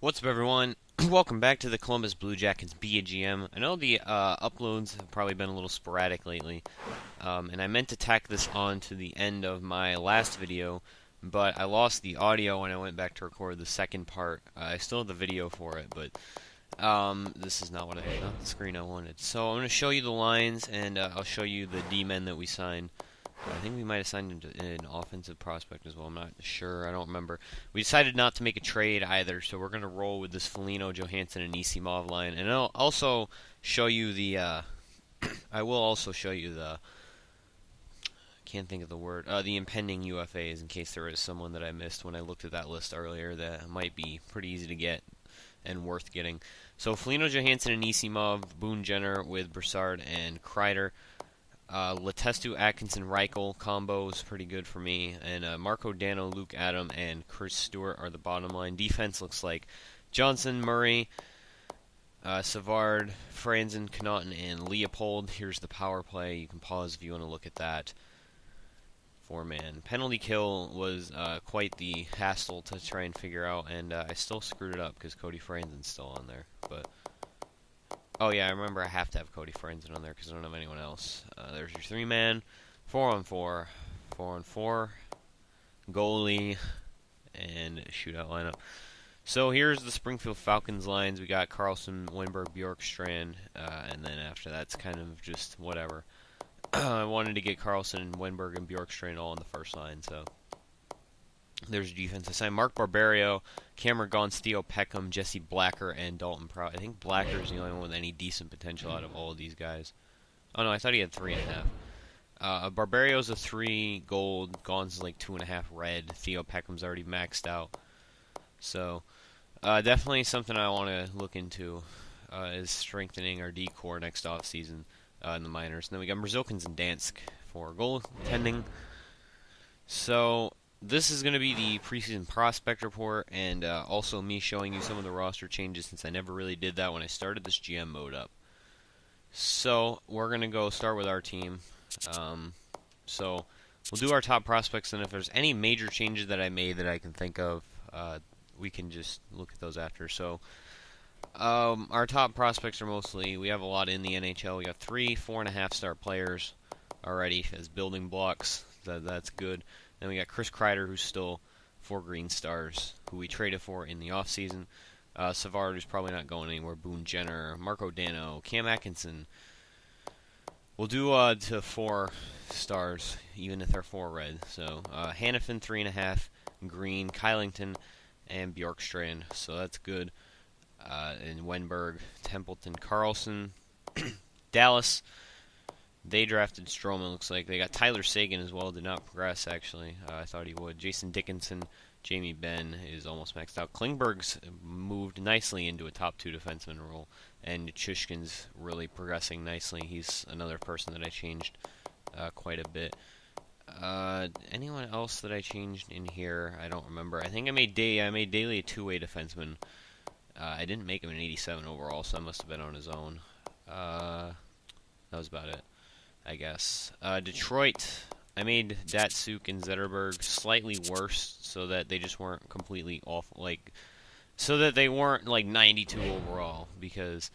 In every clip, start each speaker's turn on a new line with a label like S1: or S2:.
S1: What's up, everyone? Welcome back to the Columbus Blue Jackets BAGM. I know the uploads have probably been a little sporadic lately, and I meant to tack this on to the end of my last video, but I lost the audio when I went back to record the second part. I still have the video for it, but this is not not the screen I wanted. So I'm going to show you the lines, and I'll show you the D-men that we signed. I think we might have signed an offensive prospect as well. I'm not sure. I don't remember. We decided not to make a trade either, so we're going to roll with this Foligno, Johansson, and Isimov line. And I'll also show you the. I will also show you the. Can't think of the word. The impending UFAs, in case there is someone that I missed when I looked at that list earlier that might be pretty easy to get and worth getting. So Foligno, Johansson, and Isimov, Boone Jenner with Broussard and Kreider. Letestu, Atkinson, Reichel combo is pretty good for me. And Marco Dano, Luke Adam, and Chris Stewart are the bottom line. Defense looks like Johnson, Murray, Savard, Franzen, Connaughton, and Leopold. Here's the power play. You can pause if you want to look at that. Four-man. Penalty kill was quite the hassle to try and figure out, and I still screwed it up because Cody Franzen's still on there. But oh yeah, I remember I have to have Cody Franzen on there because I don't have anyone else. There's your three-man, 4-on-4, 4-on-4, goalie, and shootout lineup. So here's the Springfield Falcons lines. We got Carlson, Wenberg, Bjorkstrand, and then after that's kind of just whatever. I wanted to get Carlson, Wenberg, and Bjorkstrand all on the first line, so there's defense. I signed Mark Barberio, Cameron Gaunce, Theo Peckham, Jesse Blacker, and Dalton Prout. I think Blacker is the only one with any decent potential out of all of these guys. Oh no, I thought he had 3.5. Barberio's a 3 gold, Gaunce is like 2.5 red. Theo Peckham's already maxed out. So definitely something I want to look into is strengthening our D core next offseason in the minors. And then we got Merzlikins and Dansk for goaltending. So this is going to be the preseason prospect report, and also me showing you some of the roster changes since I never really did that when I started this GM mode up. So we're going to go start with our team. So we'll do our top prospects, and if there's any major changes that I made that I can think of, we can just look at those after. So our top prospects are mostly, we have a lot in the NHL. We got 3 4.5-star players already as building blocks. That's good. Then we got Chris Kreider, who's still 4 green stars, who we traded for in the offseason. Savard, who's probably not going anywhere. Boone Jenner, Marco Dano, Cam Atkinson. We'll do to 4 stars, even if they're 4 red. So Hannafin, 3.5 green, Kylington, and Bjorkstrand. So that's good. And Wenberg, Templeton, Carlson, Dallas. They drafted Stroman, looks like. They got Tyler Seguin as well. Did not progress, actually. I thought he would. Jason Dickinson, Jamie Benn is almost maxed out. Klingberg's moved nicely into a top 2 defenseman role. And Chushkin's really progressing nicely. He's another person that I changed quite a bit. Anyone else that I changed in here? I don't remember. I think I made Daly a 2-way defenseman. I didn't make him an 87 overall, so that must have been on his own. That was about it, I guess. Detroit, I made Datsuk and Zetterberg slightly worse so that they just weren't completely awful, so that they weren't like 92 overall, because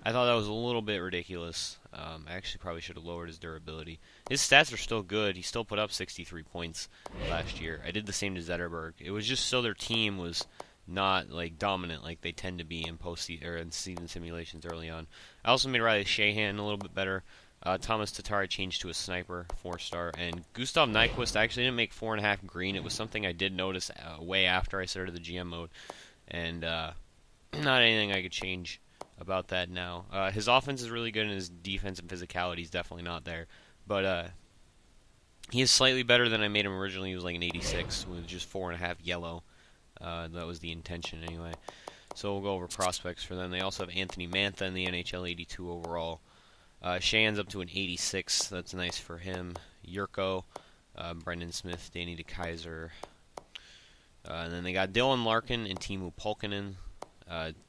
S1: I thought that was a little bit ridiculous. I actually probably should have lowered his durability. His stats are still good. He still put up 63 points last year. I did the same to Zetterberg. It was just so their team was not like dominant like they tend to be in in season simulations early on. I also made Riley Shahan a little bit better. Thomas Tatar I changed to a sniper, 4-star, and Gustav Nyquist I actually didn't make 4.5 green. It was something I did notice way after I started the GM mode, and not anything I could change about that now. His offense is really good, and his defense and physicality is definitely not there, but he is slightly better than I made him originally. He was like an 86 with just 4.5 yellow. That was the intention anyway. So we'll go over prospects for them. They also have Anthony Mantha in the NHL, 82 overall. Shan's up to an 86. That's nice for him. Yurko, Brendan Smith, Danny DeKaiser. And then they got Dylan Larkin and Timu Pulkkinen.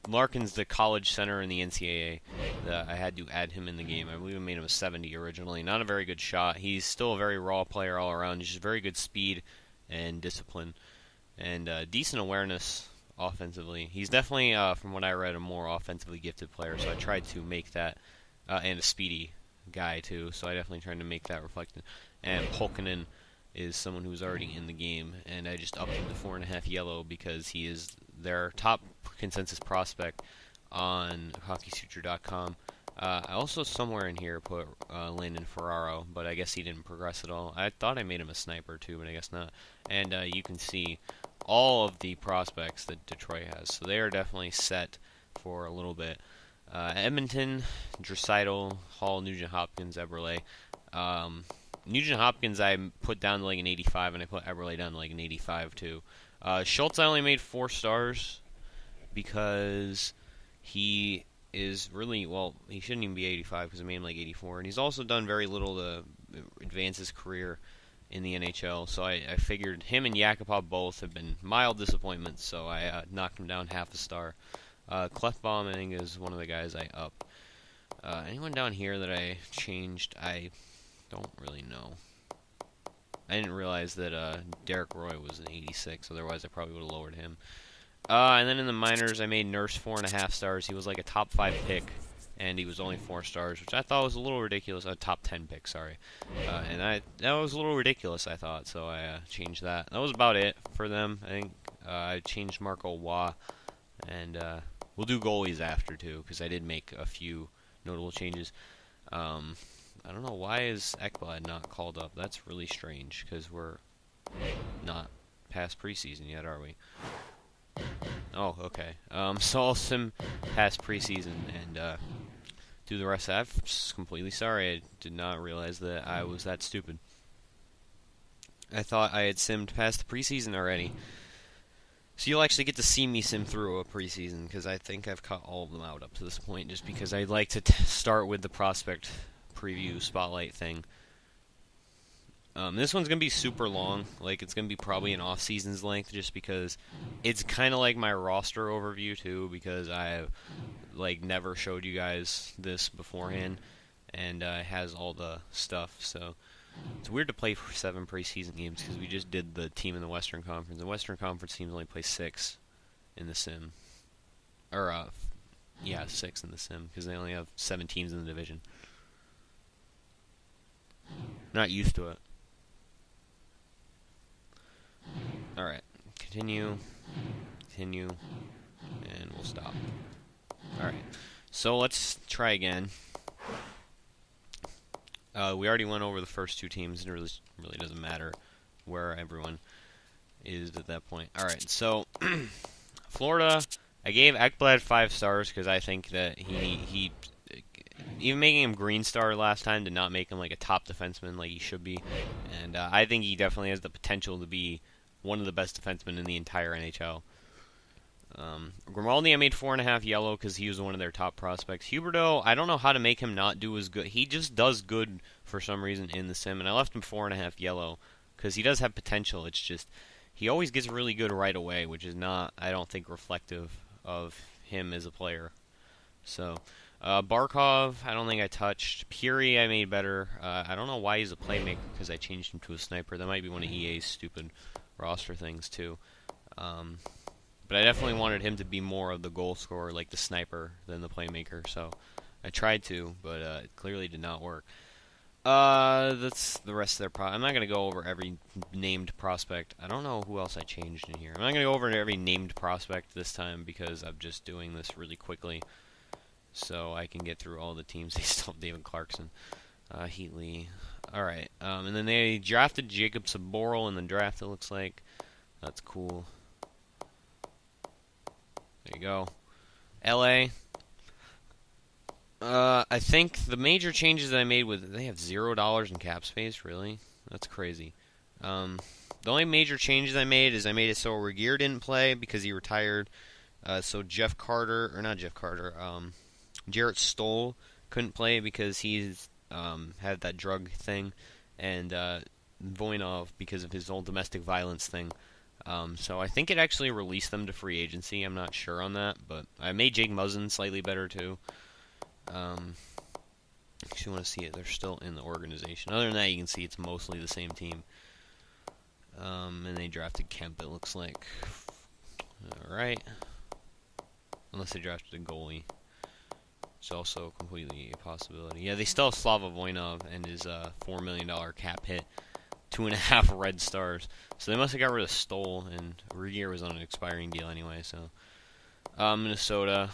S1: Larkin's the college center in the NCAA. I had to add him in the game. I believe I made him a 70 originally. Not a very good shot. He's still a very raw player all around. He's just very good speed and discipline. And decent awareness offensively. He's definitely, from what I read, a more offensively gifted player, so I tried to make that, and a speedy guy, too, so I definitely tried to make that reflected. And Polkinen is someone who's already in the game, and I just upped him to 4.5 yellow because he is their top consensus prospect on HockeySuture.com. I also somewhere in here put Landon Ferraro, but I guess he didn't progress at all. I thought I made him a sniper too, but I guess not. And you can see all of the prospects that Detroit has, so they are definitely set for a little bit. Edmonton, Draisaitl, Hall, Nugent-Hopkins, Eberle. Nugent-Hopkins I put down to like an 85, and I put Eberle down to like an 85 too. Schultz I only made 4 stars because he is really, well, he shouldn't even be 85 because I made him like 84, and he's also done very little to advance his career in the NHL, so I figured him and Yakupov both have been mild disappointments, so I knocked him down half a star. Clefbaum, I think, is one of the guys I up. Anyone down here that I changed, I don't really know. I didn't realize that Derek Roy was an 86, otherwise I probably would have lowered him. And then in the minors, I made Nurse 4.5 stars. He was like a top 5 pick, and he was only 4 stars, which I thought was a little ridiculous. A top 10 pick, sorry. And that was a little ridiculous, I thought, so I changed that. That was about it for them. I think I changed Marco Waugh, and we'll do goalies after, too, because I did make a few notable changes. I don't know, why is Ekblad not called up? That's really strange, because we're not past preseason yet, are we? Oh, okay. So I'll sim past preseason and do the rest of that. I'm just completely sorry. I did not realize that I was that stupid. I thought I had simmed past the preseason already. So you'll actually get to see me sim through a preseason, because I think I've cut all of them out up to this point, just because I'd like to start with the prospect preview spotlight thing. This one's going to be super long. Like, it's going to be probably an off-season's length, just because it's kind of like my roster overview, too, because I've, like, never showed you guys this beforehand, and it has all the stuff, so it's weird to play for 7 preseason games, because we just did the team in the Western Conference. The Western Conference teams only play 6 in the sim. Or, yeah, 6 in the sim, because they only have 7 teams in the division. Not used to it. Alright, continue, and we'll stop. Alright, so let's try again. We already went over the first 2 teams, and it really doesn't matter where everyone is at that point. Alright, so, Florida, I gave Ekblad 5 stars, because I think that he even making him green star last time did not make him like a top defenseman like he should be, and I think he definitely has the potential to be one of the best defensemen in the entire NHL. Grimaldi I made 4.5 yellow because he was one of their top prospects. Huberdeau, I don't know how to make him not do as good. He just does good for some reason in the sim, and I left him 4.5 yellow because he does have potential. It's just he always gets really good right away, which is not, I don't think, reflective of him as a player. So, Barkov, I don't think I touched. Puri, I made better. I don't know why he's a playmaker because I changed him to a sniper. That might be one of EA's stupid roster things, too. But I definitely wanted him to be more of the goal scorer, like the sniper, than the playmaker. So I tried to, but it clearly did not work. That's the rest of their I'm not going to go over every named prospect. I don't know who else I changed in here. I'm not going to go over every named prospect this time because I'm just doing this really quickly so I can get through all the teams. They still have David Clarkson, Heatley. Alright, and then they drafted Jacob Saboril in the draft, it looks like. That's cool. There you go. LA. I think the major changes that I made they have $0 in cap space, really? That's crazy. The only major changes I made is I made it so Regier didn't play because he retired. So Jarrett Stoll couldn't play because he's had that drug thing, and Voinov because of his whole domestic violence thing. So I think it actually released them to free agency. I'm not sure on that, but I made Jake Muzzin slightly better too. If you want to see it, they're still in the organization. Other than that, you can see it's mostly the same team. And they drafted Kemp, it looks like. Alright. Unless they drafted a goalie. It's also completely a possibility. Yeah, they still have Slava Voinov and his $4 million cap hit. 2.5 red stars. So they must have got rid of Stoll, and Regier was on an expiring deal anyway, so. Minnesota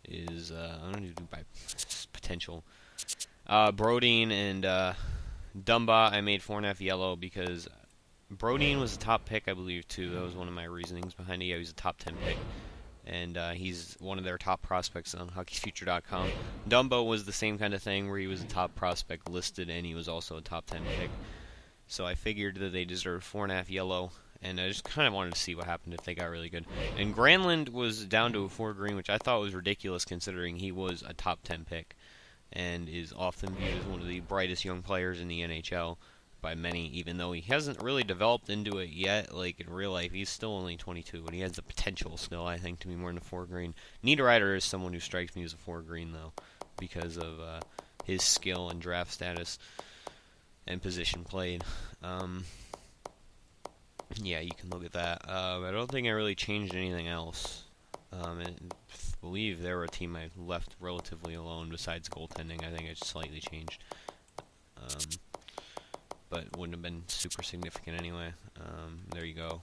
S1: is, I don't need to do by potential. Brodeen and Dumba, I made 4.5 yellow because Brodeen was a top pick, I believe, too. That was one of my reasonings behind it. Yeah, he was a top 10 pick. And he's one of their top prospects on HockeyFuture.com. Dumbo was the same kind of thing where he was a top prospect listed, and he was also a top 10 pick. So I figured that they deserved 4.5 yellow, and I just kind of wanted to see what happened if they got really good. And Granlund was down to a 4 green, which I thought was ridiculous considering he was a top 10 pick and is often viewed as one of the brightest young players in the NHL by many, even though he hasn't really developed into it yet. Like in real life, he's still only 22, and he has the potential still, I think, to be more than a 4 green. Niederreiter is someone who strikes me as a 4 green, though, because of his skill and draft status and position played. Yeah, you can look at that. I don't think I really changed anything else. I believe they were a team I left relatively alone besides goaltending. I think I just slightly changed. But wouldn't have been super significant anyway. There you go.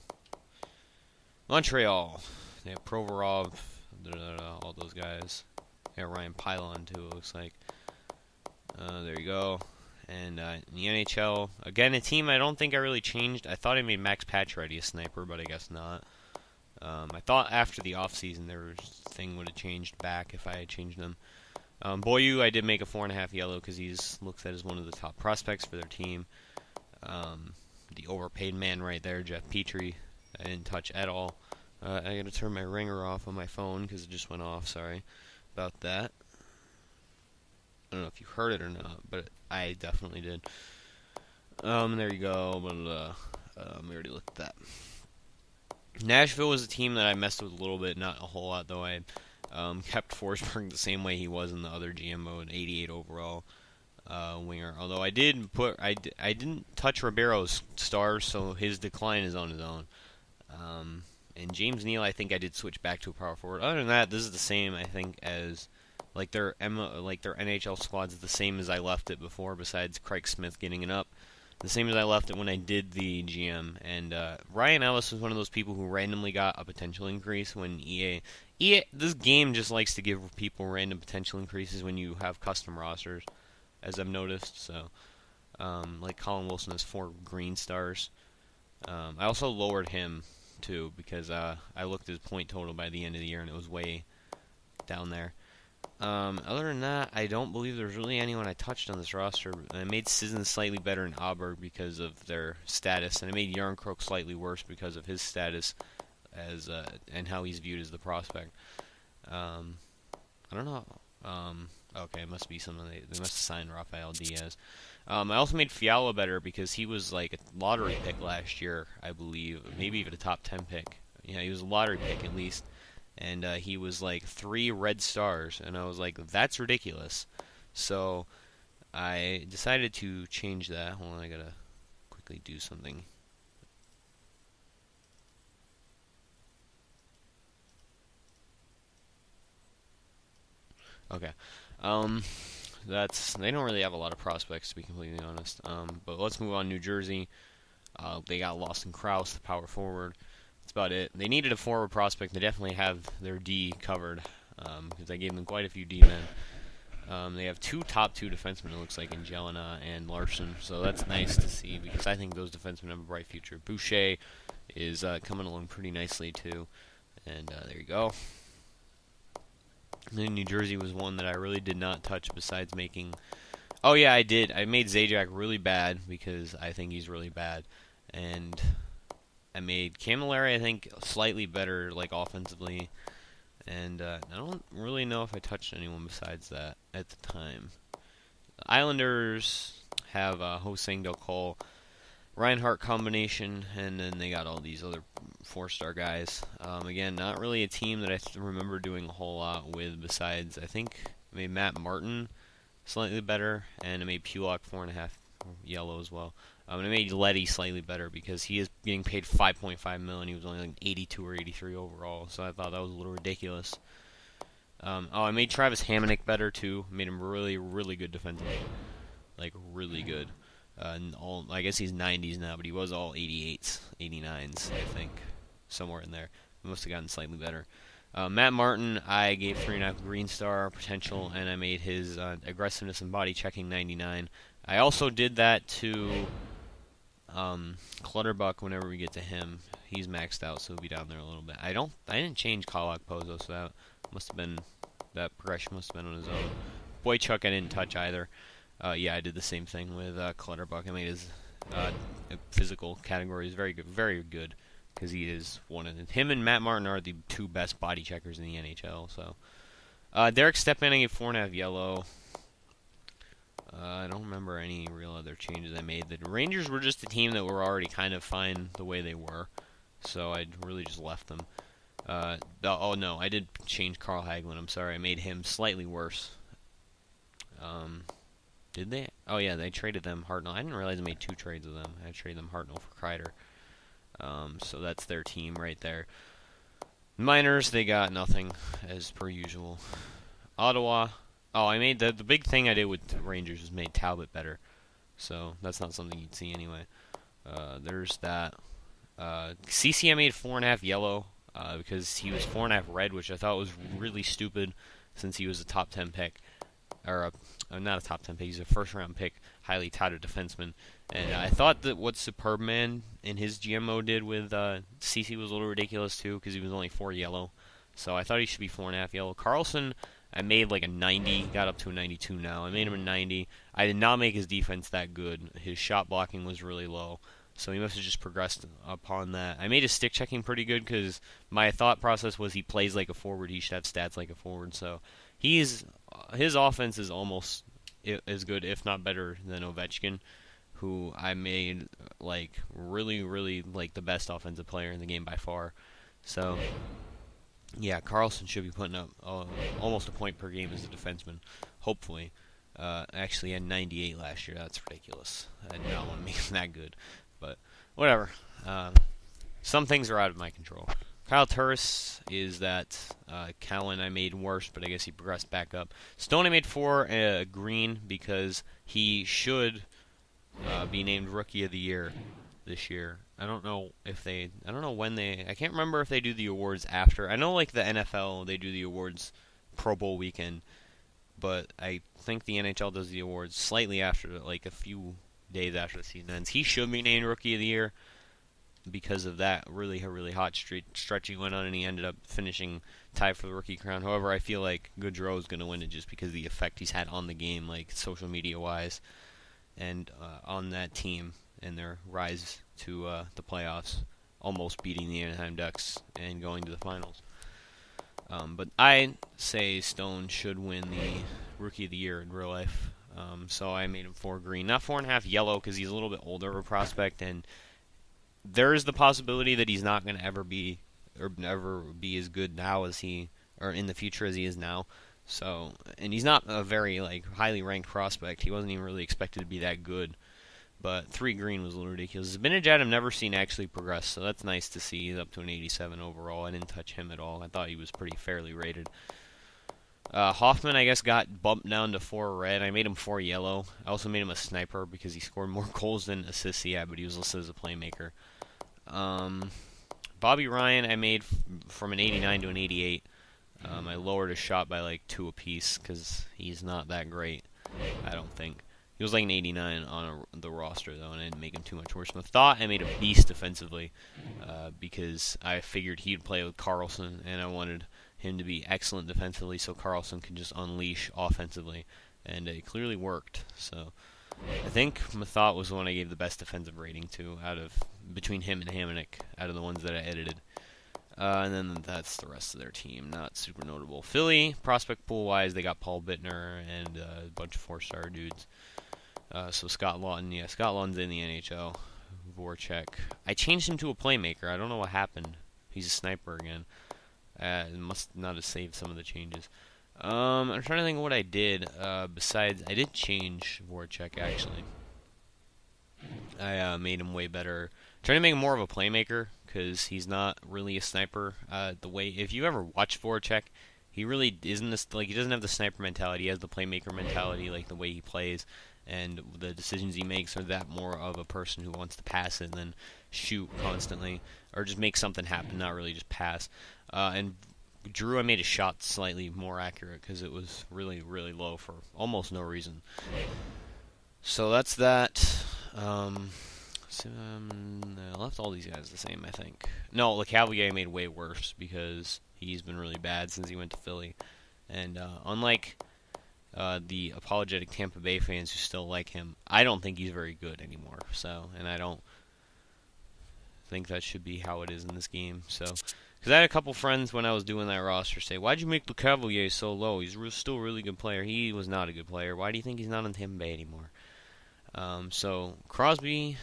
S1: Montreal. They have Provorov, all those guys. They have Ryan Pylon too, it looks like. There you go. And in the NHL, again, a team I don't think I really changed. I thought I made Max Pacioretty a sniper, but I guess not. I thought after the offseason their thing would have changed back if I had changed them. Boyu, I did make a 4.5 yellow because he's looked at as one of the top prospects for their team. The overpaid man right there, Jeff Petrie, I didn't touch at all. I gotta turn my ringer off on my phone because it just went off. Sorry about that. I don't know if you heard it or not, but I definitely did. There you go. But we already looked at that. Nashville was a team that I messed with a little bit, not a whole lot though. I kept Forsberg the same way he was in the other GM mode, 88 overall. Winger. Although I did put, I didn't touch Ribeiro's stars, so his decline is on his own. And James Neal, I think I did switch back to a power forward. Other than that, this is the same, I think, as like their NHL squad's the same as I left it before. Besides Craig Smith getting it up, the same as I left it when I did the GM. And Ryan Ellis was one of those people who randomly got a potential increase when EA. This game just likes to give people random potential increases when you have custom rosters, as I've noticed. So, like Colin Wilson has 4 green stars. I also lowered him too because I looked at his point total by the end of the year and it was way down there. Other than that, I don't believe there's really anyone I touched on this roster. I made Sissons slightly better in Auberg because of their status, and I made Yarncroke slightly worse because of his status as and how he's viewed as the prospect. I don't know. Okay, it must be something they must have signed Rafael Diaz. I also made Fiala better because he was like a lottery pick last year, I believe, maybe even a top 10 pick. Yeah, he was a lottery pick at least, and he was like 3 red stars, and I was like, that's ridiculous. So I decided to change that. Hold on, I gotta quickly do something. Okay. They don't really have a lot of prospects, to be completely honest. But let's move on. New Jersey, they got Lawson Krause, the power forward. That's about it. They needed a forward prospect. They definitely have their D covered because I gave them quite a few D men. They have 2 top 2 defensemen, it looks like, in Jelena and Larson. So that's nice to see because I think those defensemen have a bright future. Boucher is coming along pretty nicely too. And there you go. And then New Jersey was one that I really did not touch besides making... Oh, yeah, I did. I made Zajac really bad because I think he's really bad. And I made Camilleri, I think, slightly better, like, offensively. And I don't really know if I touched anyone besides that at the time. The Islanders have Ho-Sang Del Cole, Reinhardt combination, and then they got all these other 4-star guys. Again, not really a team that I remember doing a whole lot with besides, I think, I made Matt Martin slightly better, and I made Pulock 4.5 yellow as well. And I made Letty slightly better because he is getting paid 5.5 million. And he was only like 82 or 83 overall, so I thought that was a little ridiculous. I made Travis Hamonic better too. Made him really, really good defensively, like really good. I guess he's 90s now, but he was all 88s, 89s, I think, somewhere in there. He must have gotten slightly better. Matt Martin, I gave 3.5 green star potential, and I made his aggressiveness and body checking 99. I also did that to Clutterbuck whenever we get to him. He's maxed out, so he'll be down there a little bit. I didn't change Kalak Pozo, so that progression must have been on his own. Boychuk I didn't touch either. Yeah, I did the same thing with Clutterbuck. I made his physical categories very good, because he is one of them. Him and Matt Martin are the two best body checkers in the NHL. So, Derek Stepan I gave 4.5 yellow. I don't remember any real other changes I made. The Rangers were just a team that were already kind of fine the way they were, so I really just left them. Oh no, I did change Carl Hagelin. I'm sorry, I made him slightly worse. Did they? Oh yeah, they traded them Hartnell. I didn't realize I made 2 trades with them. I traded them Hartnell for Kreider. So that's their team right there. Miners, they got nothing as per usual. Ottawa. Oh, I made the big thing I did with the Rangers was made Talbot better. So that's not something you'd see anyway. There's that. CC I made 4.5 yellow because he was 4.5 red, which I thought was really stupid since he was a top 10 pick. Or not a top 10 pick, he's a first round pick, highly touted defenseman. And I thought that what Superman in his GMO did with CC was a little ridiculous too, because he was only 4 yellow. So I thought he should be 4.5 yellow. Carlson, I made like a 90, got up to a 92 now. I made him a 90. I did not make his defense that good. His shot blocking was really low, so he must have just progressed upon that. I made his stick checking pretty good because my thought process was he plays like a forward. He should have stats like a forward. So his offense is almost as good, if not better, than Ovechkin, who I made like really, really like the best offensive player in the game by far. So yeah, Carlson should be putting up almost a point per game as a defenseman, hopefully. Actually, he had 98 last year. That's ridiculous. I did not want to make him that good, but whatever. Some things are out of my control. Kyle Turris is that Cowan I made worse, but I guess he progressed back up. Stone I made 4 green because he should be named Rookie of the Year this year. I don't know when I can't remember if they do the awards after. I know like the NFL, they do the awards Pro Bowl weekend, but I think the NHL does the awards slightly after, like a few days after the season ends. He should be named Rookie of the Year because of that really hot stretch he went on, and he ended up finishing tied for the rookie crown. However, I feel like Gaudreau is going to win it just because of the effect he's had on the game, like social media wise, and on that team and their rise to the playoffs, almost beating the Anaheim Ducks and going to the finals. But I say Stone should win the Rookie of the Year in real life. So I made him 4 green, not 4.5 yellow, because he's a little bit older of a prospect, and there is the possibility that he's not going to ever be as good now as he, or in the future as he is now. So, and he's not a very like highly ranked prospect. He wasn't even really expected to be that good. But 3 green was a little ridiculous. Zibanejad I've never seen actually progress, so that's nice to see. He's up to an 87 overall. I didn't touch him at all. I thought he was pretty fairly rated. Hoffman, I guess, got bumped down to 4 red. I made him 4 yellow. I also made him a sniper because he scored more goals than assists he had, but he was listed as a playmaker. Bobby Ryan, I made from an 89 to an 88. I lowered his shot by like 2 apiece because he's not that great, I don't think. He was like an 89 on the roster, though, and I didn't make him too much worse. But I thought I made a beast defensively because I figured he'd play with Carlson, and I wanted him to be excellent defensively so Carlson could just unleash offensively, and it clearly worked. So I think Mathot was the one I gave the best defensive rating to between him and Hamonic out of the ones that I edited. And then that's the rest of their team. Not super notable. Philly, prospect pool-wise, they got Paul Bittner and a bunch of 4-star dudes. So Scott Lawton, yeah, Scott Lawton's in the NHL. Voracek. I changed him to a playmaker. I don't know what happened. He's a sniper again. Must not have saved some of the changes. I'm trying to think of what I did. Besides, I did change Voracek, actually. I made him way better. Trying to make him more of a playmaker because he's not really a sniper. The way if you ever watch Voracek, he really isn't this, like he doesn't have the sniper mentality. He has the playmaker mentality, like the way he plays and the decisions he makes are that more of a person who wants to pass it than shoot constantly or just make something happen, not really just pass. And Drew, I made his shot slightly more accurate because it was really, really low for almost no reason. So that's that. I left all these guys the same, I think. No, LeCavalier I made way worse because he's been really bad since he went to Philly. And unlike the apologetic Tampa Bay fans who still like him, I don't think he's very good anymore. So, and I don't think that should be how it is in this game. So, because I had a couple friends when I was doing that roster say, "Why'd you make LeCavalier so low? He's still a really good player." He was not a good player. Why do you think he's not on Tampa Bay anymore? So Crosby,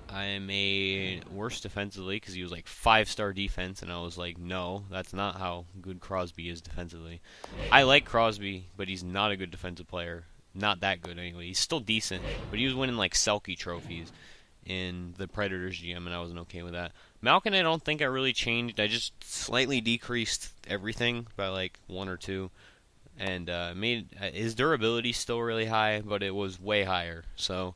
S1: I made worse defensively because he was like 5-star defense, and I was like, no, that's not how good Crosby is defensively. I like Crosby, but he's not a good defensive player. Not that good anyway. He's still decent, but he was winning like Selke trophies in the Predators GM, and I wasn't okay with that. Malkin, I don't think I really changed. I just slightly decreased everything by like 1 or 2. And made his durability still really high, but it was way higher. So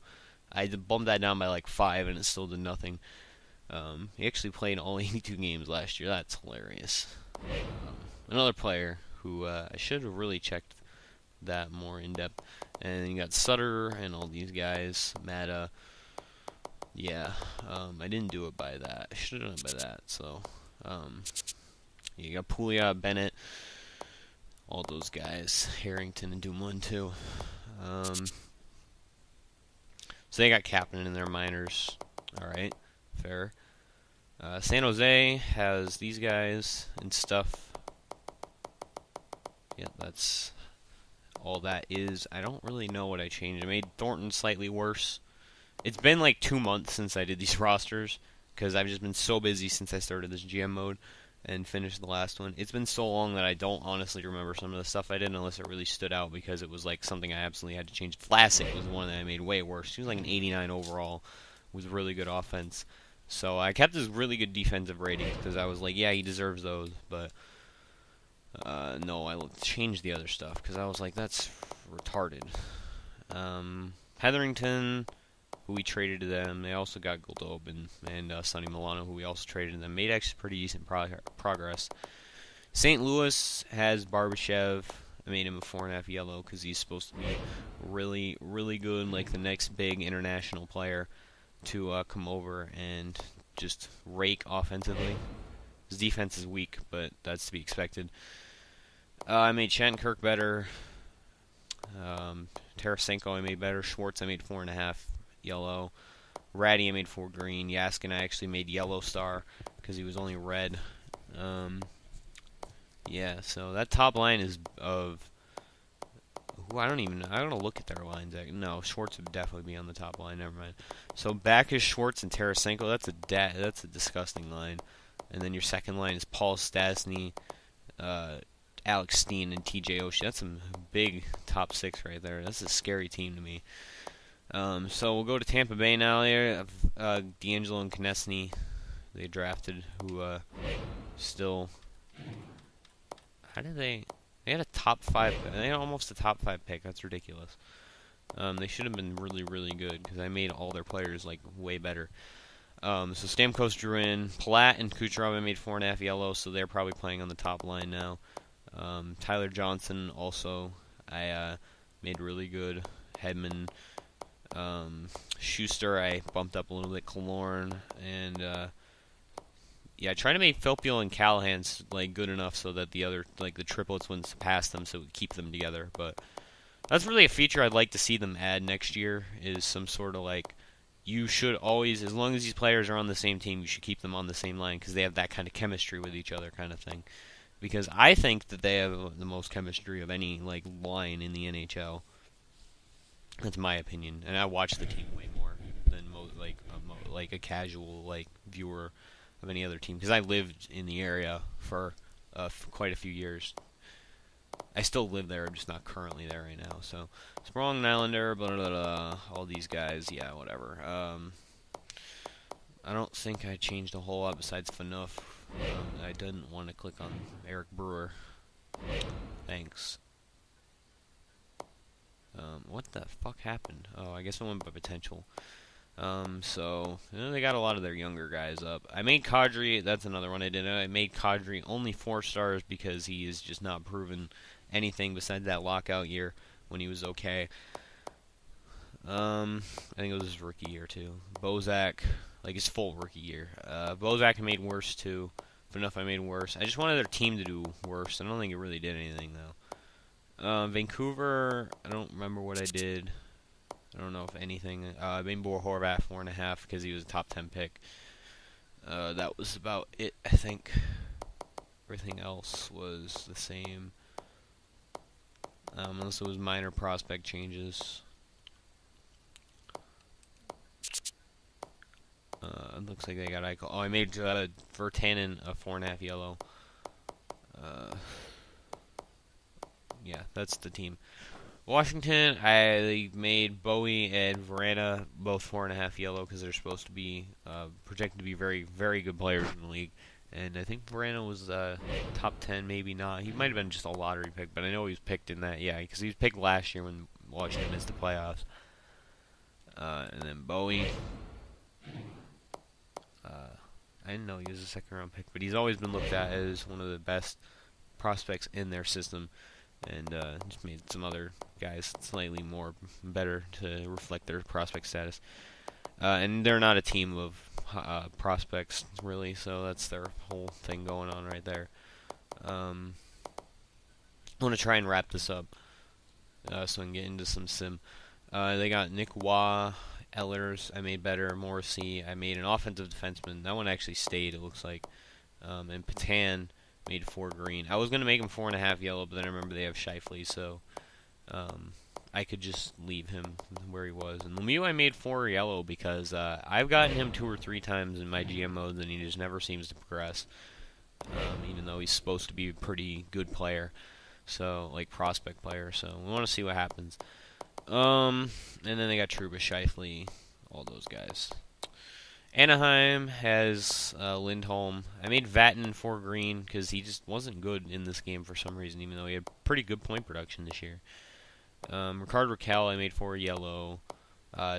S1: I bumped that down by like 5, and it still did nothing. He actually played all 82 games last year. That's hilarious. Another player who I should have really checked that more in depth. And you got Sutter and all these guys. Mata. Yeah, I didn't do it by that. I should have done it by that. So you got Pouliot, Bennett. All those guys, Harrington and Dumoulin too. So they got Kapanen in their minors. All right, fair. San Jose has these guys and stuff. Yeah, that's all that is. I don't really know what I changed. I made Thornton slightly worse. It's been like 2 months since I did these rosters because I've just been so busy since I started this GM mode and finished the last one. It's been so long that I don't honestly remember some of the stuff I did unless it really stood out because it was like something I absolutely had to change. Vlasic was one that I made way worse. He was like an 89 overall with really good offense. So I kept his really good defensive ratings because I was like, yeah, he deserves those. But no, I changed the other stuff because I was like, that's retarded. Hetherington, who we traded to them. They also got Goldobin and Sonny Milano, who we also traded to them. Made actually pretty decent progress. St. Louis has Barbashev. I made him a 4.5 yellow because he's supposed to be really, really good, like the next big international player to come over and just rake offensively. His defense is weak, but that's to be expected. I made Shattenkirk better. Tarasenko I made better. Schwartz I made 4.5 yellow. Ratty I made 4 green. Yaskin I actually made yellow star because he was only red. Yeah, so that top line is of who I don't know. Look at their lines. No, Schwartz would definitely be on the top line. Never mind. So back is Schwartz and Tarasenko. That's a disgusting line. And then your second line is Paul Stastny, Alex Steen, and TJ Oshie. That's some big top 6 right there. That's a scary team to me. So we'll go to Tampa Bay now. There, D'Angelo and Konechny, they drafted, who still. How did they? They had a top 5. They had almost a top 5 pick. That's ridiculous. They should have been really, really good because I made all their players like way better. So Stamkos drew in. Palat and Kucherov I made 4.5 yellow, so they're probably playing on the top line now. Tyler Johnson also I made really good. Hedman. Schuster I bumped up a little bit. Killorn and yeah, I tried to make Filppula and Callahan's like good enough so that the other the triplets wouldn't surpass them, so we keep them together. But that's really a feature I'd like to see them add next year. Is some sort of you should always, as long as these players are on the same team, you should keep them on the same line because they have that kind of chemistry with each other, kind of thing. Because I think that they have the most chemistry of any line in the NHL. That's my opinion, and I watch the team way more than a casual viewer of any other team because I lived in the area for quite a few years. I still live there, I'm just not currently there right now. So, Sprong Islander, blah, blah, blah, all these guys, yeah, whatever. I don't think I changed a whole lot besides Fanuff. I didn't want to click on Eric Brewer. Thanks. What the fuck happened? Oh, I guess I went by potential. So, they got a lot of their younger guys up. I made Kadri, that's another one I did. I made Kadri only 4 stars because he is just not proven anything besides that lockout year when he was okay. I think it was his rookie year too. Bozak, like his full rookie year. Bozak I made worse too. But enough I made worse. I just wanted their team to do worse. I don't think it really did anything though. Vancouver, I don't remember what I did. I don't know if anything. I made Bo Horvat 4.5 because he was a top 10 pick. That was about it, I think. Everything else was the same. Unless it was minor prospect changes. It looks like they got Eichel. Oh, I made Virtanen a 4.5 yellow. Yeah, that's the team. Washington, I made Bowie and Verana both 4.5 yellow because they're supposed to be projected to be very, very good players in the league. And I think Verana was top 10, maybe not. He might have been just a lottery pick, but I know he was picked in that. Yeah, because he was picked last year when Washington missed the playoffs. And then Bowie. I didn't know he was a second-round pick, but he's always been looked at as one of the best prospects in their system. And just made some other guys slightly more better to reflect their prospect status. And they're not a team of prospects, really, so that's their whole thing going on right there. I want to try and wrap this up so I can get into some sim. They got Nick Waugh, Ehlers, I made better, Morrissey, I made an offensive defenseman. That one actually stayed, it looks like. And Patan made 4 green. I was going to make him 4.5 yellow, but then I remember they have Scheifele, so I could just leave him where he was. And Lemieux I made 4 yellow because I've gotten him 2 or 3 times in my GM modes, and he just never seems to progress, even though he's supposed to be a pretty good player, so like prospect player. So we want to see what happens. And then they got Trouba, Scheifele, all those guys. Anaheim has Lindholm. I made Vatten 4 green because he just wasn't good in this game for some reason, even though he had pretty good point production this year. Rickard Rakell I made 4 yellow.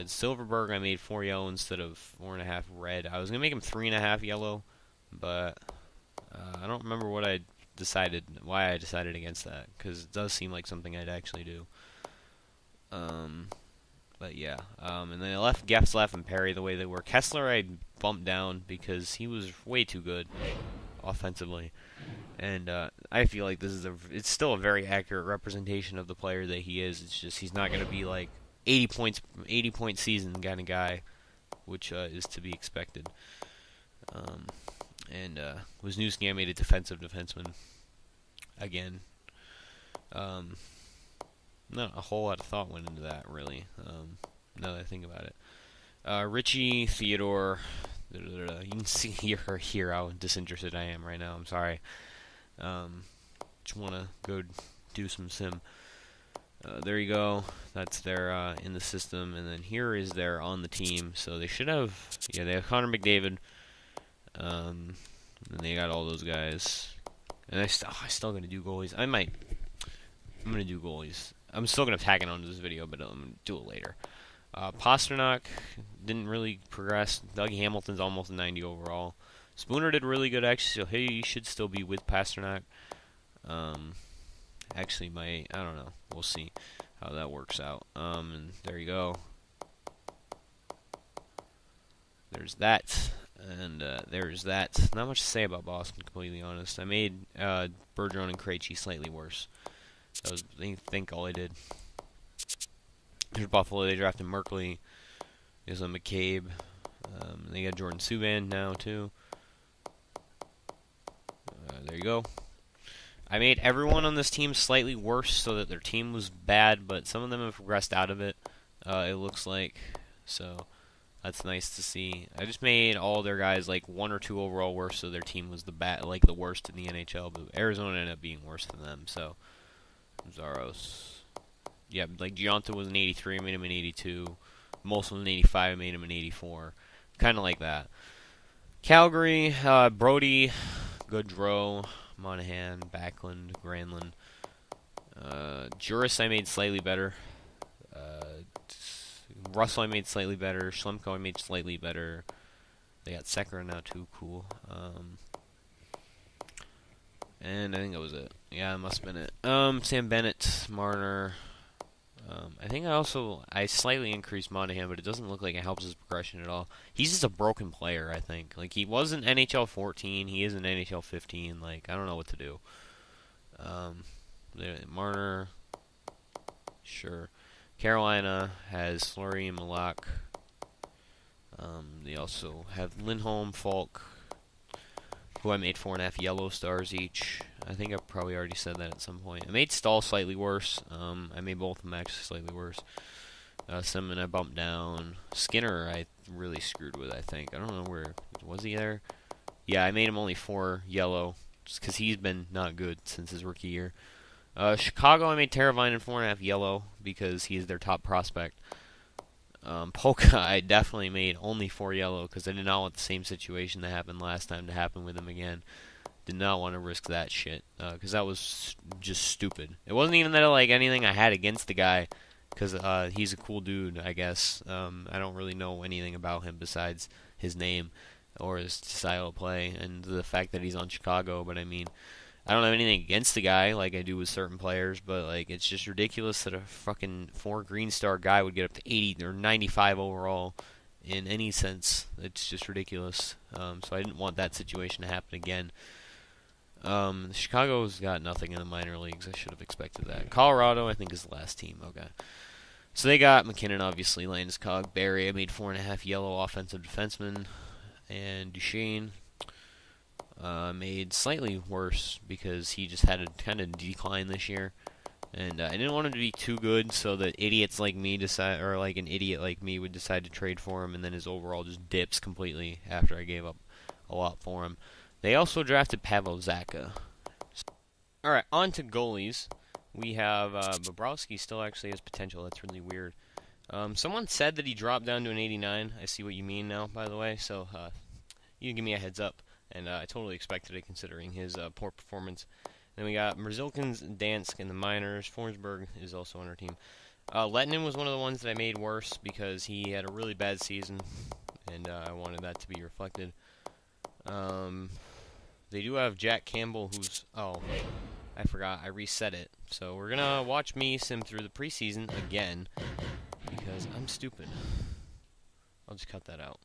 S1: Silverberg I made 4 yellow instead of 4.5 red. I was going to make him 3.5 yellow, but I don't remember why I decided against that, because it does seem like something I'd actually do. But yeah, and then I left Getzlaf and Perry the way they were. Kessler I bumped down because he was way too good offensively, and I feel like it's still a very accurate representation of the player that he is. It's just he's not going to be like 80 point season kind of guy, which is to be expected. And Wisniewski I made a defensive defenseman again. Not a whole lot of thought went into that, really, now that I think about it. Richie, Theodore, you can see here how disinterested I am right now, I'm sorry. Just want to go do some sim. There you go, that's their in the system, and then here is their on the team, so they should have, yeah, they have Connor McDavid, and they got all those guys, and I'm still going to do goalies. I'm going to do goalies. I'm still going to tag it onto this video, but I'm going to do it later. Pasternak didn't really progress. Doug Hamilton's almost a 90 overall. Spooner did really good, actually, so he should still be with Pasternak. Actually, I don't know. We'll see how that works out. And there you go. There's that. And there's that. Not much to say about Boston, completely honest. I made Bergeron and Krejci slightly worse. That was, I think, all I did. There's Buffalo. They drafted Merkley. There's a McCabe. They got Jordan Subban now, too. There you go. I made everyone on this team slightly worse so that their team was bad, but some of them have progressed out of it, it looks like. So that's nice to see. I just made all their guys like 1 or 2 overall worse, so their team was the worst in the NHL, but Arizona ended up being worse than them. So Zaros. Yeah, like Giunta was an 83, I made him an 82. Molson was an 85, I made him an 84. Kind of like that. Calgary, Brody, Goodrow, Monahan, Backlund, Granlund. Juris I made slightly better. Uh, Russell I made slightly better. Schlemko I made slightly better. They got Sekera now too, cool. And I think that was it. Yeah, that must have been it. Sam Bennett, Marner. I think I slightly increased Monahan, but it doesn't look like it helps his progression at all. He's just a broken player, I think. Like, he was in NHL 14, he is in NHL 15. Like, I don't know what to do. Marner, sure. Carolina has Fleury and Malak. They also have Lindholm, Falk, who I made 4.5 yellow stars each. I think I probably already said that at some point. I made Stahl slightly worse. I made both of them actually slightly worse. Simmons I bumped down. Skinner I really screwed with, I think. I don't know where. Was he there? Yeah, I made him only 4 yellow, just because he's been not good since his rookie year. Chicago I made Teravainen 4.5 yellow, because he's their top prospect. Polka, I definitely made only 4 yellow because I did not want the same situation that happened last time to happen with him again. Did not want to risk that shit because that was just stupid. It wasn't even that like anything I had against the guy because he's a cool dude, I guess. I don't really know anything about him besides his name or his style of play and the fact that he's on Chicago. But I mean, I don't have anything against the guy like I do with certain players, but like it's just ridiculous that a fucking 4 green star guy would get up to 80 or 95 overall in any sense. It's just ridiculous. So I didn't want that situation to happen again. Chicago's got nothing in the minor leagues. I should have expected that. Colorado, I think, is the last team. Okay. So they got McKinnon, obviously, Landeskog, Barry. I made 4.5 yellow offensive defensemen, and Duchesne. Made slightly worse because he just had a kind of decline this year, and I didn't want him to be too good, so that idiots like me decide, or like an idiot like me would decide to trade for him, and then his overall just dips completely after I gave up a lot for him. They also drafted Pavel Zacha. All right, on to goalies. We have Bobrovsky still actually has potential. That's really weird. Someone said that he dropped down to an 89. I see what you mean now, by the way. So you can give me a heads up. And I totally expected it considering his poor performance. Then we got Merzlikins, Dansk in the minors. Forsberg is also on our team. Lettinen was one of the ones that I made worse because he had a really bad season, and I wanted that to be reflected. They do have Jack Campbell, who's... Oh, I forgot. I reset it. So we're going to watch me sim through the preseason again because I'm stupid. I'll just cut that out.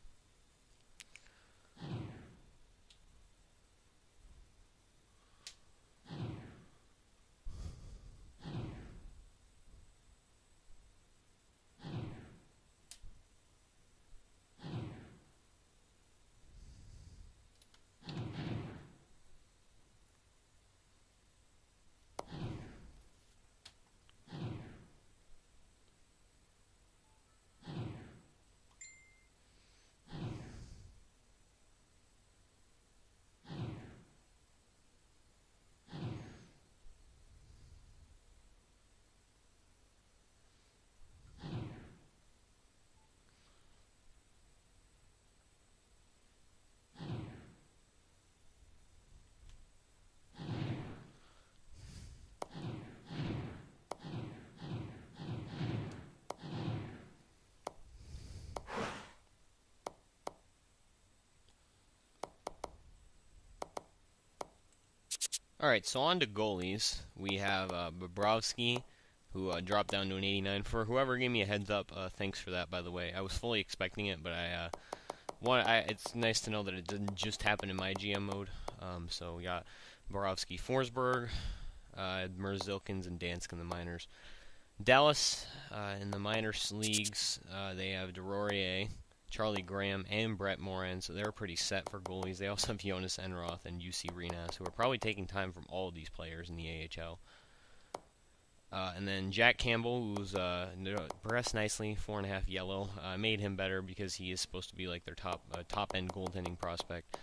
S1: Alright, so on to goalies. We have Bobrovsky, who dropped down to an 89. For whoever gave me a heads up, thanks for that, by the way. I was fully expecting it, but it's nice to know that it didn't just happen in my GM mode. So we got Bobrovsky, Forsberg, Merzlikins, and Dansk in the minors. Dallas, in the minors leagues, they have Delorier, Charlie Graham, and Brett Moran, so they're pretty set for goalies. They also have Jonas Enroth and UC Renas, who are probably taking time from all of these players in the AHL. And then Jack Campbell, who's progressed nicely, 4.5 yellow. I made him better because he is supposed to be like their top-end goaltending prospect.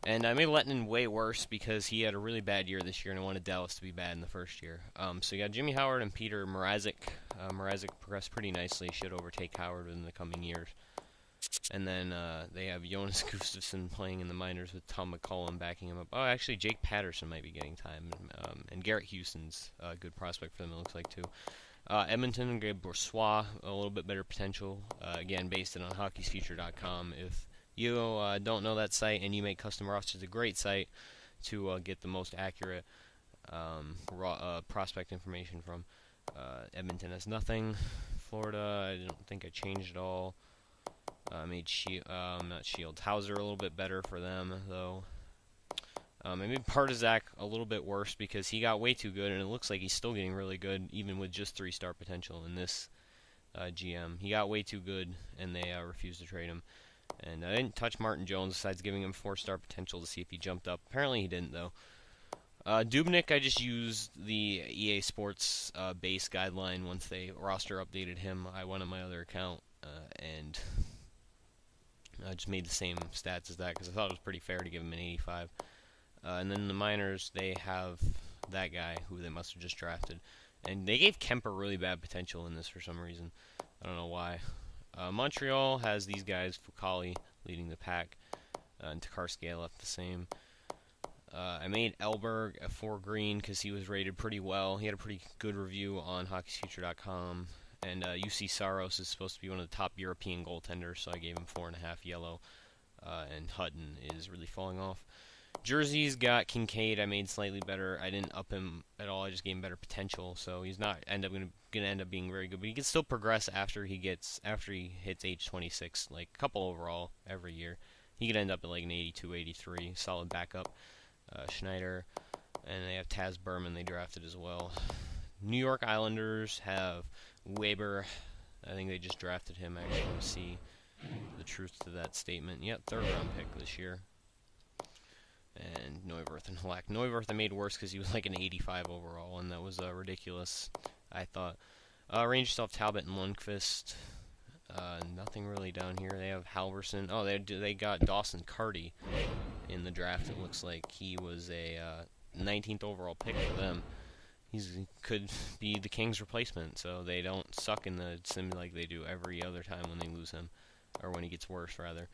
S1: And I made Lettinen way worse because he had a really bad year this year, and I wanted Dallas to be bad in the first year. So you got Jimmy Howard and Peter Mrazek. Mrazek progressed pretty nicely, should overtake Howard in the coming years. And then they have Jonas Gustafsson playing in the minors with Tom McCollum backing him up. Oh, actually, Jake Patterson might be getting time. And Garrett Houston's a good prospect for them, it looks like, too. Edmonton and Gabe Boursois, a little bit better potential. Again, based it on hockeysfuture.com. If you don't know that site and you make custom rosters, a great site to get the most accurate prospect information from. Edmonton has nothing. Florida, I don't think I changed at all. Made not Shields. Hauser a little bit better for them, though. I made Partizak a little bit worse because he got way too good, and it looks like he's still getting really good, even with just 3-star potential in this GM. He got way too good, and they refused to trade him. And I didn't touch Martin Jones besides giving him 4-star potential to see if he jumped up. Apparently he didn't, though. Dubnyk, I just used the EA Sports base guideline. Once they roster updated him, I went on my other account, and I just made the same stats as that because I thought it was pretty fair to give him an 85. And then the minors, they have that guy who they must have just drafted. And they gave Kemper really bad potential in this for some reason. I don't know why. Montreal has these guys, Fucali leading the pack, and Tokarski I left the same. I made Elberg a 4 green because he was rated pretty well. He had a pretty good review on hockeysfuture.com. And UC Saros is supposed to be one of the top European goaltenders, so I gave him 4.5 yellow. And Hutton is really falling off. Jersey's got Kincaid. I made slightly better. I didn't up him at all. I just gave him better potential, so he's not going to end up being very good. But he can still progress after he hits age 26, like a couple overall every year. He could end up at like an 82, 83, solid backup. Schneider, and they have Taz Berman they drafted as well. New York Islanders have Weber. I think they just drafted him. Actually, to see the truth to that statement. Yep, 3rd-round pick this year. And Neuwirth and Halak. Neuwirth I made worse because he was like an 85 overall, and that was ridiculous, I thought. Rangers still have Talbot and Lundqvist. Nothing really down here. They have Halverson. Oh, they got Dawson Carty in the draft. It looks like he was a 19th overall pick for them. He could be the Kings' replacement, so they don't suck in the sim like they do every other time when they lose him, or when he gets worse, rather.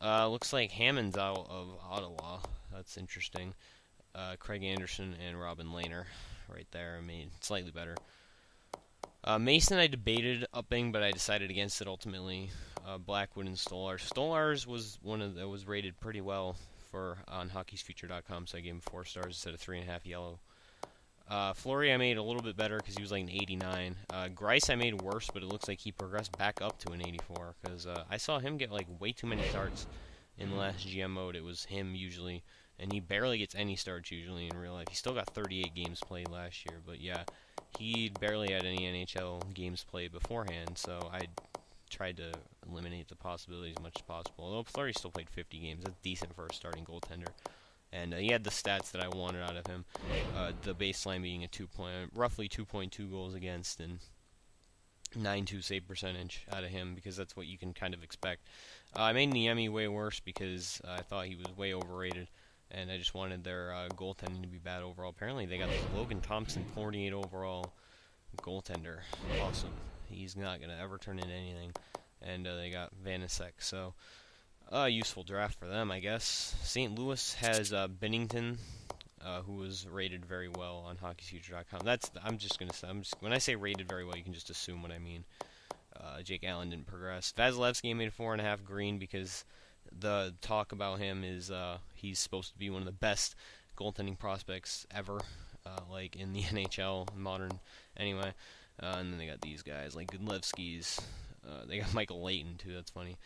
S1: Looks like Hammond's out of Ottawa. That's interesting. Craig Anderson and Robin Lehner right there. I mean, slightly better. Mason I debated upping, but I decided against it ultimately. Blackwood and Stolars. Stolars was one of that was rated pretty well on hockeysfuture.com, so I gave him 4 stars instead of 3.5 yellow. Fleury I made a little bit better because he was like an 89. Grice I made worse, but it looks like he progressed back up to an 84 because I saw him get like way too many starts in the last GM mode. It was him usually, and he barely gets any starts usually in real life. He still got 38 games played last year, but yeah, he barely had any NHL games played beforehand, so I tried to eliminate the possibility as much as possible. Although Fleury still played 50 games, that's decent for a starting goaltender. And he had the stats that I wanted out of him. The baseline being roughly 2.2 goals against and 9.2 save percentage out of him, because that's what you can kind of expect. I made Niemi way worse because I thought he was way overrated, and I just wanted their goaltending to be bad overall. Apparently they got this Logan Thompson 48 overall goaltender. Awesome. He's not going to ever turn into anything. And they got Vanisek, so useful draft for them, I guess. St. Louis has Binnington, who was rated very well on HockeySfuture.com. When I say rated very well, you can just assume what I mean. Jake Allen didn't progress. Vasilevsky made a 4.5 green because the talk about him is he's supposed to be one of the best goaltending prospects ever, like in the NHL, modern, anyway. And then they got these guys, like Gudlevsky's. They got Michael Layton, too, that's funny.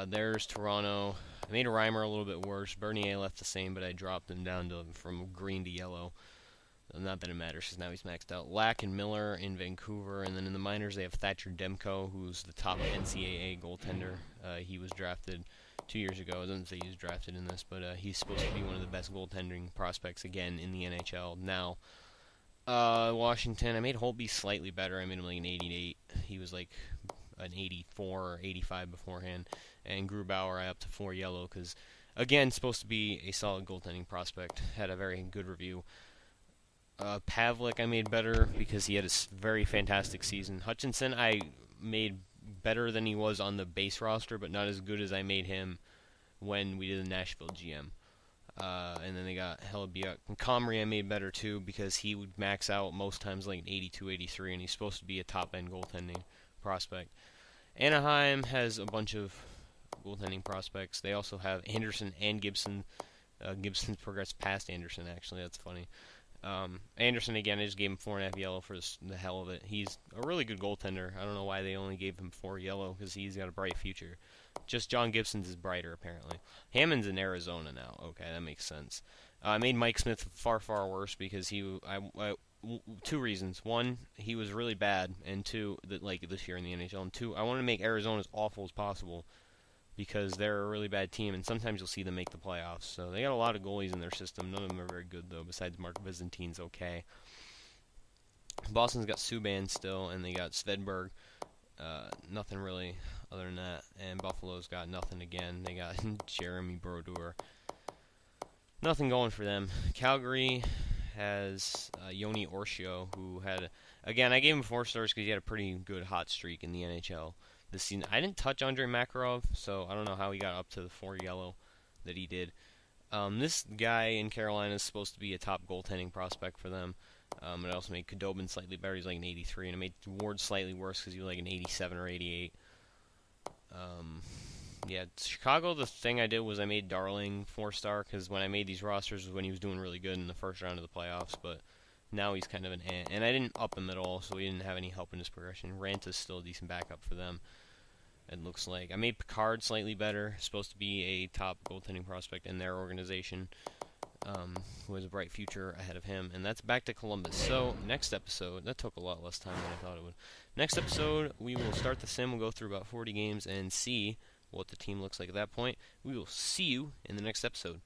S1: There's Toronto. I made Reimer a little bit worse. Bernier left the same, but I dropped him down from green to yellow. Not that it matters, because now he's maxed out. Lack and Miller in Vancouver. And then in the minors, they have Thatcher Demko, who's the top NCAA goaltender. He was drafted 2 years ago. It doesn't say he was drafted in this, but he's supposed to be one of the best goaltending prospects, again, in the NHL now. Washington, I made Holtby slightly better. I made him like an 88. He was like an 84 or 85 beforehand. And Grubauer, I upped to 4 yellow because Again, supposed to be a solid goaltending prospect. Had a very good review. Pavlik I made better because he had a very fantastic season. Hutchinson I made better than he was on the base roster, but not as good as I made him when we did the Nashville GM. And then they got Hellebuyck. And Comrie I made better too because he would max out most times like an 82, 83, and he's supposed to be a top-end goaltending prospect. Anaheim has a bunch of goaltending prospects. They also have Anderson and Gibson. Gibson's progressed past Anderson, actually. That's funny. Anderson, again, I just gave him 4.5 yellow for the hell of it. He's a really good goaltender. I don't know why they only gave him 4 yellow because he's got a bright future. Just John Gibson's is brighter, apparently. Hammond's in Arizona now. Okay, that makes sense. I made Mike Smith far, far worse because two reasons. One, he was really bad, and two, like this year in the NHL. And two, I want to make Arizona as awful as possible because they're a really bad team, and sometimes you'll see them make the playoffs. So they got a lot of goalies in their system. None of them are very good, though, besides Mark Byzantine's okay. Boston's got Subban still, and they got Svedberg. Nothing really other than that. And Buffalo's got nothing again. They got Jeremy Brodeur. Nothing going for them. Calgary has Yoni Orshio, who had, again, I gave him 4 stars because he had a pretty good hot streak in the NHL this season. I didn't touch Andrei Makarov, so I don't know how he got up to the 4 yellow that he did. This guy in Carolina is supposed to be a top goaltending prospect for them. It also made Khudobin slightly better. He's like an 83, and it made Ward slightly worse because he was like an 87 or 88. Yeah, Chicago, the thing I did was I made Darling 4-star because when I made these rosters was when he was doing really good in the first round of the playoffs, but now he's kind of an ant. And I didn't up him at all, so he didn't have any help in his progression. Ranta's still a decent backup for them, it looks like. I made Picard slightly better, supposed to be a top goaltending prospect in their organization, who has a bright future ahead of him. And that's back to Columbus. So, next episode, that took a lot less time than I thought it would. Next episode, we will start the sim, we'll go through about 40 games and see what the team looks like at that point. We will see you in the next episode.